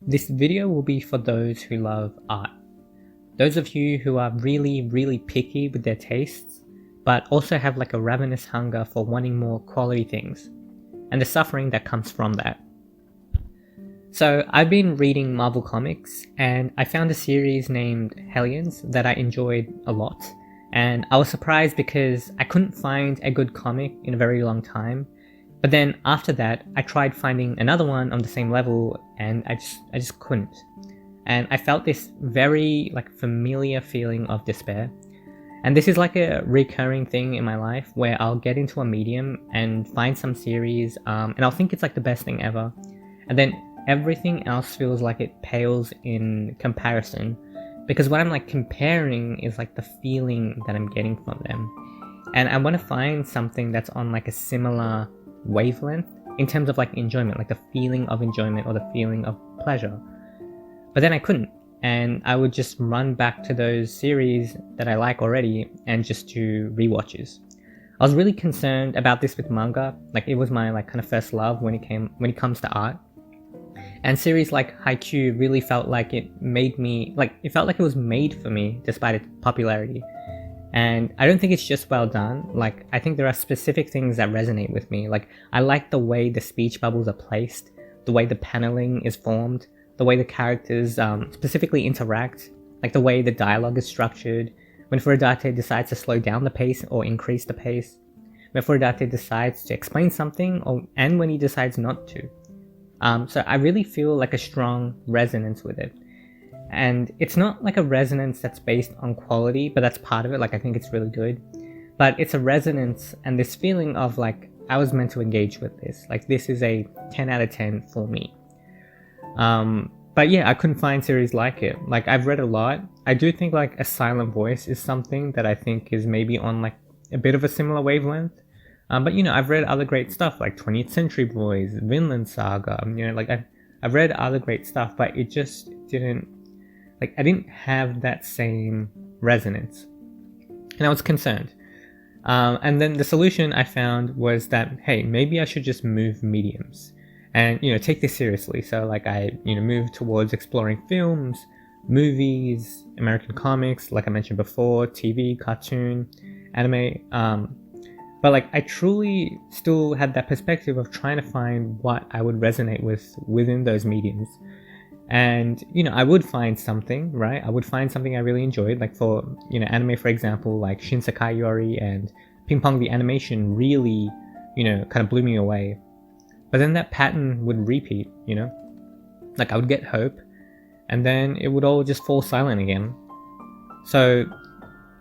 This video will be for those who love art. Those of you who are really picky with their tastes, but also have like a ravenous hunger for wanting more quality things, and the suffering that comes from that. So I've been reading Marvel Comics, and I found a series named Hellions that I enjoyed a lot. And I was surprised because I couldn't find a good comic in a very long time. But then after that, I tried finding another one on the same level, and I just couldn't. And I felt this very familiar feeling of despair. And this is like a recurring thing in my life where I'll get into a medium and find some series, and I'll think it's like the best thing ever. And then everything else feels like it pales in comparison, because what I'm comparing is the feeling that I'm getting from them. And I want to find something that's on a similar wavelength in terms of enjoyment, the feeling of enjoyment or the feeling of pleasure. But then I couldn't, and I would just run back to those series that I like already and just do rewatches. I was really concerned about this with manga. It was my kind of first love when it comes to art. And series like Haikyuu really felt like it made me, it felt like it was made for me despite its popularity. And I don't think it's just well done. I think there are specific things that resonate with me. I like the way the speech bubbles are placed, the way the paneling is formed, the way the characters specifically interact, the way the dialogue is structured, when Furudate decides to slow down the pace or increase the pace, when Furudate decides to explain something, and when he decides not to. So I really feel a strong resonance with it. And it's not a resonance that's based on quality, but that's part of it. I think it's really good. But it's a resonance and this feeling of I was meant to engage with this. This is a 10 out of 10 for me. But yeah, I couldn't find series like it. I've read a lot. I do think A Silent Voice is something that I think is maybe on a bit of a similar wavelength. But I've read other great stuff 20th Century Boys, Vinland Saga. I've read other great stuff, but it just didn't. I didn't have that same resonance, and I was concerned. And then the solution I found was that, hey, maybe I should just move mediums, and take this seriously. So I moved towards exploring films, movies, American comics, like I mentioned before, TV, cartoon, anime. But I truly still had that perspective of trying to find what I would resonate with within those mediums. And I would find something, right? I would find something I really enjoyed, for anime, for example, Shinsekai Yori and Ping Pong the animation really kind of blew me away. But then that pattern would repeat. I would get hope, and then it would all just fall silent again. So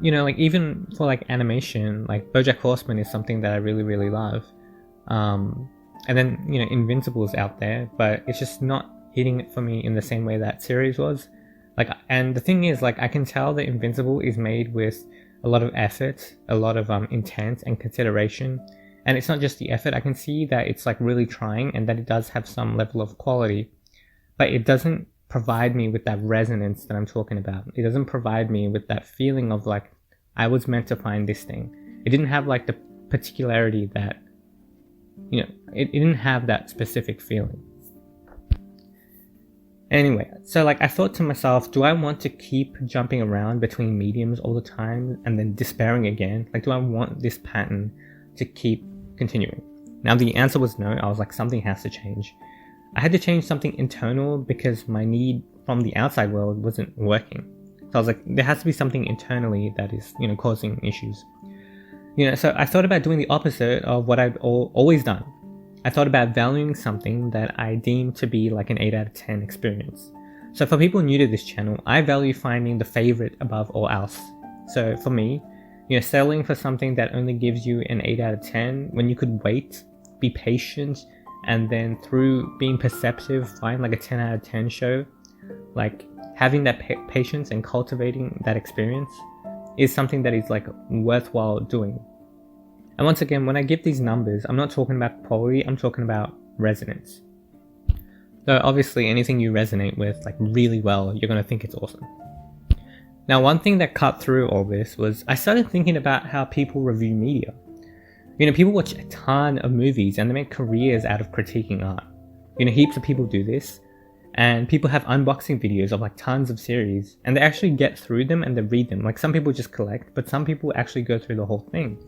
even for animation, BoJack Horseman is something that I really love. And then Invincible's out there, but it's just not hitting it for me in the same way that series was. And the thing is, I can tell that Invincible is made with a lot of effort, a lot of intent and consideration. And it's not just the effort, I can see that it's really trying and that it does have some level of quality, but it doesn't provide me with that resonance that I'm talking about. It doesn't provide me with that feeling of I was meant to find this thing. It didn't have the particularity that, it didn't have that specific feeling. Anyway, so I thought to myself, do I want to keep jumping around between mediums all the time and then despairing again? Do I want this pattern to keep continuing? Now the answer was no. I was something has to change. I had to change something internal because my need from the outside world wasn't working. So I was there has to be something internally that is, causing issues. So I thought about doing the opposite of what I've always done. I thought about valuing something that I deem to be an 8 out of 10 experience. So for people new to this channel, I value finding the favorite above all else. So for me, settling for something that only gives you an 8 out of 10 when you could wait, be patient, and then through being perceptive, find a 10 out of 10 show, having that patience and cultivating that experience is something that is worthwhile doing. And once again, when I give these numbers, I'm not talking about quality, I'm talking about resonance. So obviously anything you resonate with really well, you're going to think it's awesome. Now one thing that cut through all this was I started thinking about how people review media. People watch a ton of movies and they make careers out of critiquing art. Heaps of people do this. And people have unboxing videos of like tons of series, and they actually get through them and they read them. Like some people just collect, but some people actually go through the whole thing.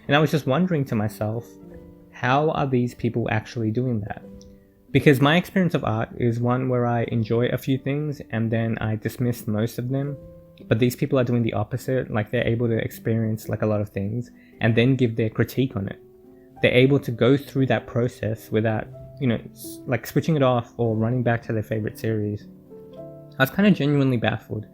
And I was just wondering to myself, how are these people actually doing that? Because my experience of art is one where I enjoy a few things and then I dismiss most of them. But these people are doing the opposite. Like they're able to experience like a lot of things and then give their critique on it. They're able to go through that process without, like switching it off or running back to their favorite series. I was kind of genuinely baffled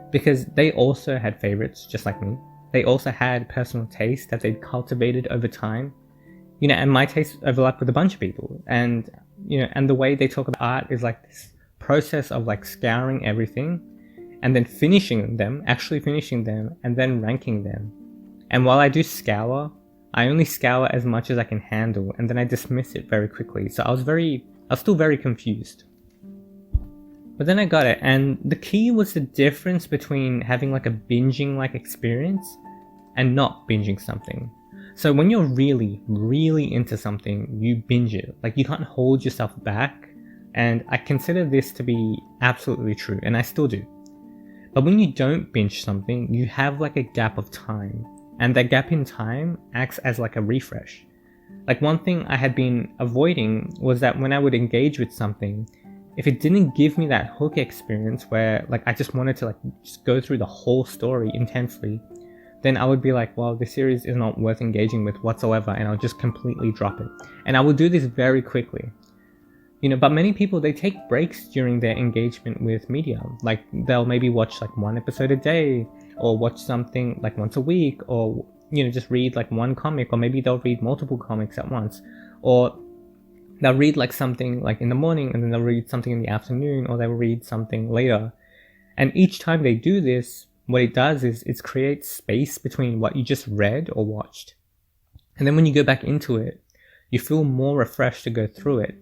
because they also had favorites just like me. They also had personal taste that they'd cultivated over time. And my tastes overlap with a bunch of people. And, and the way they talk about art is like this process of like scouring everything and then actually finishing them and then ranking them. And while I do scour, I only scour as much as I can handle and then I dismiss it very quickly. So I was still very confused. But then I got it, and the key was the difference between having like a binging like experience and not binging something. So when you're really, really into something, you binge it. Like you can't hold yourself back. And I consider this to be absolutely true, and I still do. But when you don't binge something, you have like a gap of time. And that gap in time acts as like a refresh. Like one thing I had been avoiding was that when I would engage with something, if it didn't give me that hook experience where like I just wanted to like just go through the whole story intensely, then I would be like, well, this series is not worth engaging with whatsoever, and I'll just completely drop it. And I will do this very quickly. But many people, they take breaks during their engagement with media. Like they'll maybe watch like one episode a day, or watch something like once a week, or just read like one comic, or maybe they'll read multiple comics at once, or they'll read like something like in the morning and then they'll read something in the afternoon, or they'll read something later. And each time they do this, what it does is it creates space between what you just read or watched. And then when you go back into it, you feel more refreshed to go through it.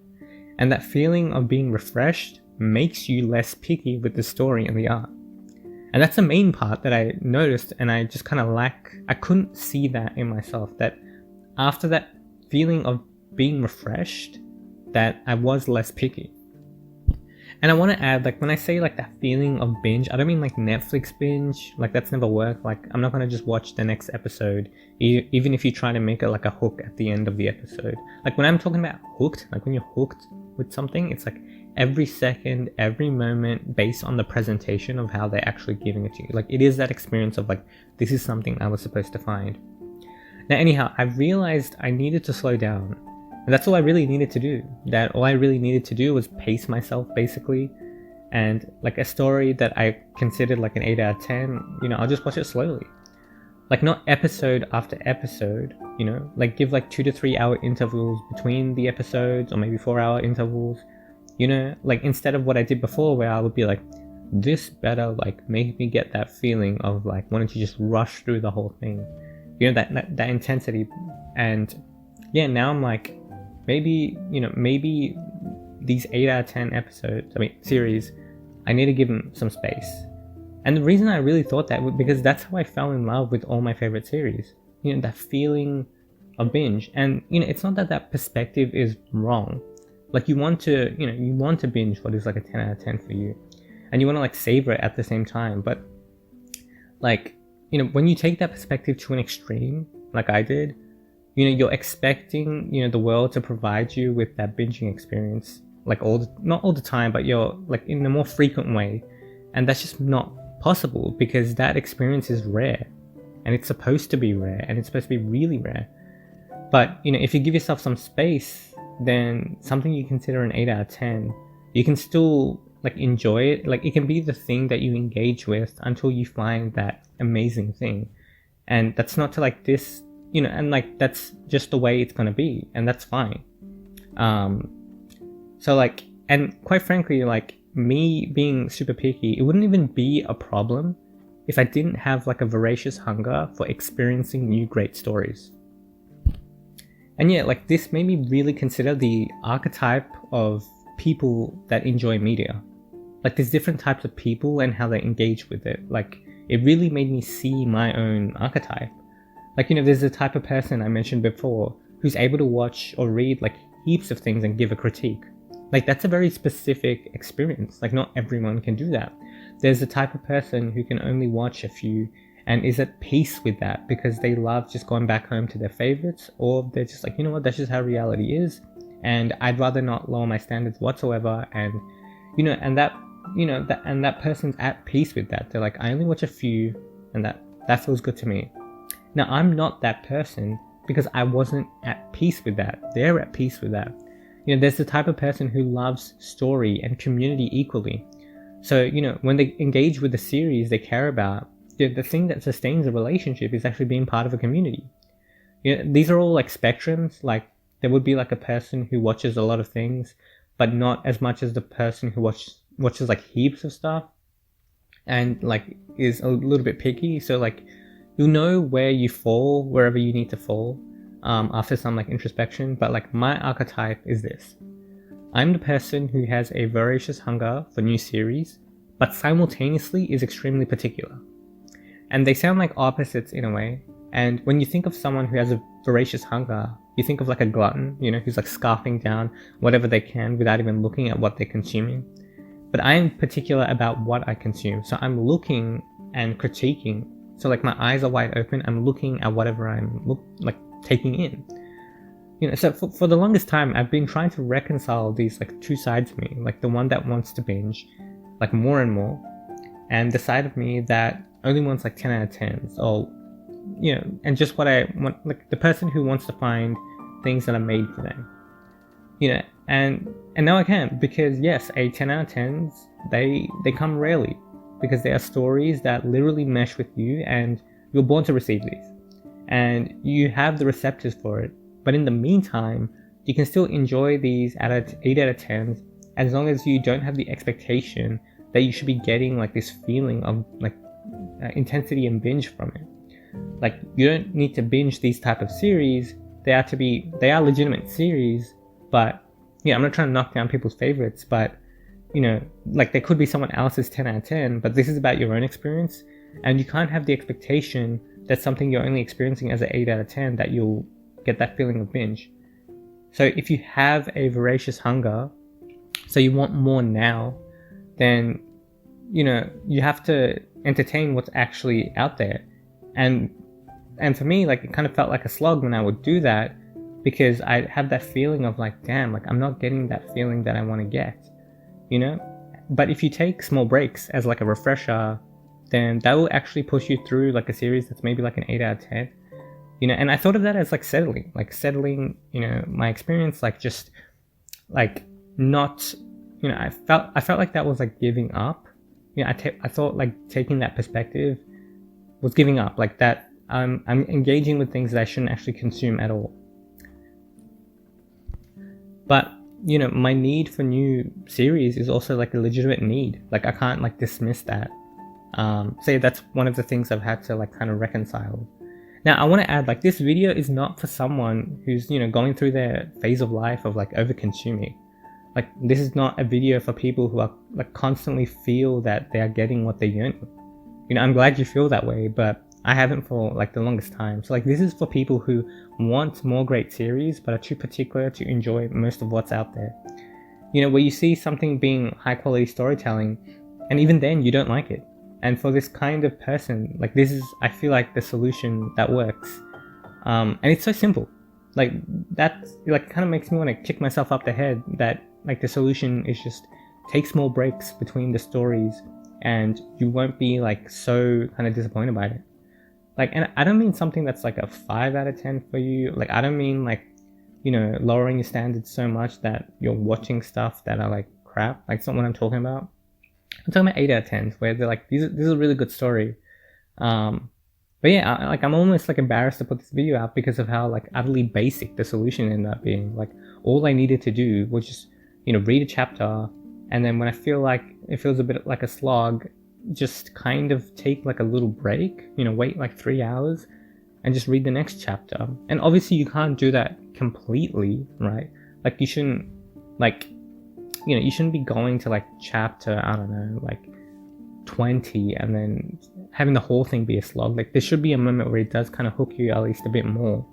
And that feeling of being refreshed makes you less picky with the story and the art. And that's the main part that I noticed, and I just kind of I couldn't see that in myself, that after that feeling of being refreshed, that I was less picky. And I want to add, like when I say like that feeling of binge, I don't mean like Netflix binge, like that's never worked. Like I'm not going to just watch the next episode, even if you try to make it like a hook at the end of the episode. Like when I'm talking about hooked, like when you're hooked with something, it's like every second, every moment based on the presentation of how they're actually giving it to you. Like it is that experience of like, this is something I was supposed to find. Now anyhow, I realized I needed to slow down. And that's all I really needed to do. That all I really needed to do was pace myself basically. And like a story that I considered like an 8 out of 10, I'll just watch it slowly. Like not episode after episode, like give like 2 to 3 hour intervals between the episodes, or maybe 4 hour intervals. Like instead of what I did before where I would be like, this better like make me get that feeling of like wanting to just rush through the whole thing. That intensity. And yeah, now I'm like, maybe these 8 out of 10 series, I need to give them some space. And the reason I really thought that was because that's how I fell in love with all my favorite series. That feeling of binge. And it's not that perspective is wrong. Like you want to binge what is like a 10 out of 10 for you, and you want to like savor it at the same time. But like when you take that perspective to an extreme, like I did, you're expecting, the world to provide you with that binging experience, like not all the time, but you're like in a more frequent way. And that's just not possible because that experience is rare, and it's supposed to be rare, and it's supposed to be really rare. But, if you give yourself some space, then something you consider an 8 out of 10, you can still like enjoy it. Like it can be the thing that you engage with until you find that amazing thing. And that's not to like this, and like that's just the way it's gonna be, and that's fine. So like, and quite frankly, like me being super picky, it wouldn't even be a problem if I didn't have like a voracious hunger for experiencing new great stories. And yeah, like this made me really consider the archetype of people that enjoy media. Like there's different types of people and how they engage with it. Like it really made me see my own archetype. Like, there's the type of person I mentioned before who's able to watch or read like heaps of things and give a critique. Like that's a very specific experience. Like not everyone can do that. There's the type of person who can only watch a few and is at peace with that because they love just going back home to their favorites, or they're just like, you know what, that's just how reality is, and I'd rather not lower my standards whatsoever. And that person's at peace with that. They're like, I only watch a few and that feels good to me. Now I'm not that person because I wasn't at peace with that. They're at peace with that. There's the type of person who loves story and community equally. So, when they engage with the series they care about, the thing that sustains a relationship is actually being part of a community. These are all like spectrums. Like there would be like a person who watches a lot of things, but not as much as the person who watches like heaps of stuff and like is a little bit picky. So like you'll know where you fall, wherever you need to fall, after some like introspection. But like my archetype is this. I'm the person who has a voracious hunger for new series, but simultaneously is extremely particular. And they sound like opposites in a way. And when you think of someone who has a voracious hunger, you think of like a glutton, who's like scarfing down whatever they can without even looking at what they're consuming. But I am particular about what I consume. So I'm looking and critiquing. So like my eyes are wide open. I'm looking at whatever I'm taking in. So for the longest time, I've been trying to reconcile these like two sides of me, like the one that wants to binge like more and more, and the side of me that only wants like 10 out of 10s, or and just what I want, like the person who wants to find things that are made for them. And now I can, because yes, a 10 out of 10s, they come rarely, because they are stories that literally mesh with you, and you're born to receive these, and you have the receptors for it. But in the meantime, you can still enjoy these 8 out of 10s as long as you don't have the expectation that you should be getting like this feeling of like intensity and binge from it. Like you don't need to binge these type of series. They are legitimate series, but I'm not trying to knock down people's favorites, but like there could be someone else's 10 out of 10, but this is about your own experience, and you can't have the expectation that something you're only experiencing as an 8 out of 10 that you'll get that feeling of binge. So if you have a voracious hunger, so you want more now, then you have to entertain what's actually out there. And for me, like it kind of felt like a slog when I would do that, because I'd have that feeling of like, damn, like I'm not getting that feeling that I want to get, But if you take small breaks as like a refresher, then that will actually push you through like a series that's maybe like an 8 out of 10. And I thought of that as like settling, my experience, like just like not, I felt like that was like giving up. I thought like taking that perspective was giving up, like that I'm engaging with things that I shouldn't actually consume at all. But my need for new series is also like a legitimate need. Like I can't like dismiss that. So that's one of the things I've had to like kind of reconcile. Now I want to add, like, this video is not for someone who's going through their phase of life of like over consuming. Like this is not a video for people who are like constantly feel that they are getting what they yearn. I'm glad you feel that way, but I haven't for like the longest time. So like this is for people who want more great series but are too particular to enjoy most of what's out there. Where you see something being high quality storytelling and even then you don't like it. And for this kind of person, like this is, I feel like, the solution that works. And it's so simple. Like that, like it kind of makes me want to kick myself up the head that like the solution is just take small breaks between the stories and you won't be like so kind of disappointed by it. Like, and I don't mean something that's like a 5 out of 10 for you. Like I don't mean like, lowering your standards so much that you're watching stuff that are like crap. Like it's not what I'm talking about. I'm talking about 8 out of 10s where they're like, this is a really good story. But yeah, I'm almost like embarrassed to put this video out because of how like utterly basic the solution ended up being. Like all I needed to do was just, read a chapter, and then when I feel like it feels a bit like a slog, just kind of take like a little break, wait like 3 hours and just read the next chapter. And obviously you can't do that completely, right? Like you shouldn't like, you shouldn't be going to like chapter, I don't know, like 20 and then having the whole thing be a slog. Like there should be a moment where it does kind of hook you at least a bit more.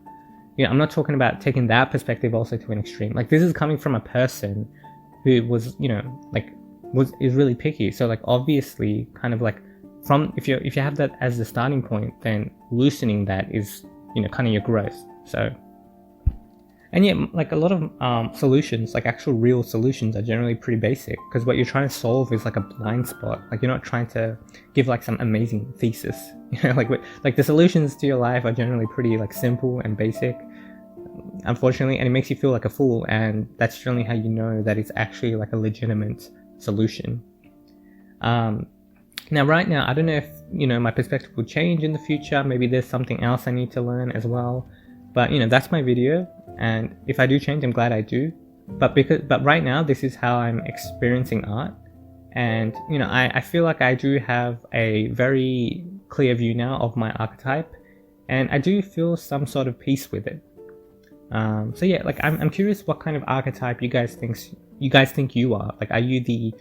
I'm not talking about taking that perspective also to an extreme. Like this is coming from a person who was, you know, like is really picky. So like obviously kind of like from if you have that as the starting point, then loosening that is, you know, kind of your growth. So, and yeah, like a lot of solutions, like actual real solutions, are generally pretty basic, because what you're trying to solve is like a blind spot. Like you're not trying to give like some amazing thesis, you know, like the solutions to your life are generally pretty like simple and basic, unfortunately, and it makes you feel like a fool, and that's generally how you know that it's actually like a legitimate solution. Now right now, I don't know if, you know, my perspective will change in the future. Maybe there's something else I need to learn as well, but you know, that's my video, and if I do change, I'm glad I do. But right now, this is how I'm experiencing art, and you know, I feel like I do have a very clear view now of my archetype, and I do feel some sort of peace with it. So yeah, like I'm curious what kind of archetype you guys think you are. Like, are you the,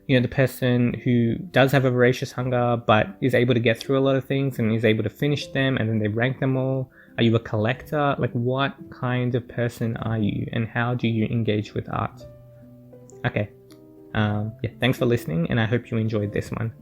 you know, the person who does have a voracious hunger but is able to get through a lot of things and is able to finish them and then they rank them all? Are you a collector? Like, what kind of person are you, and how do you engage with art? Okay, yeah, thanks for listening, and I hope you enjoyed this one.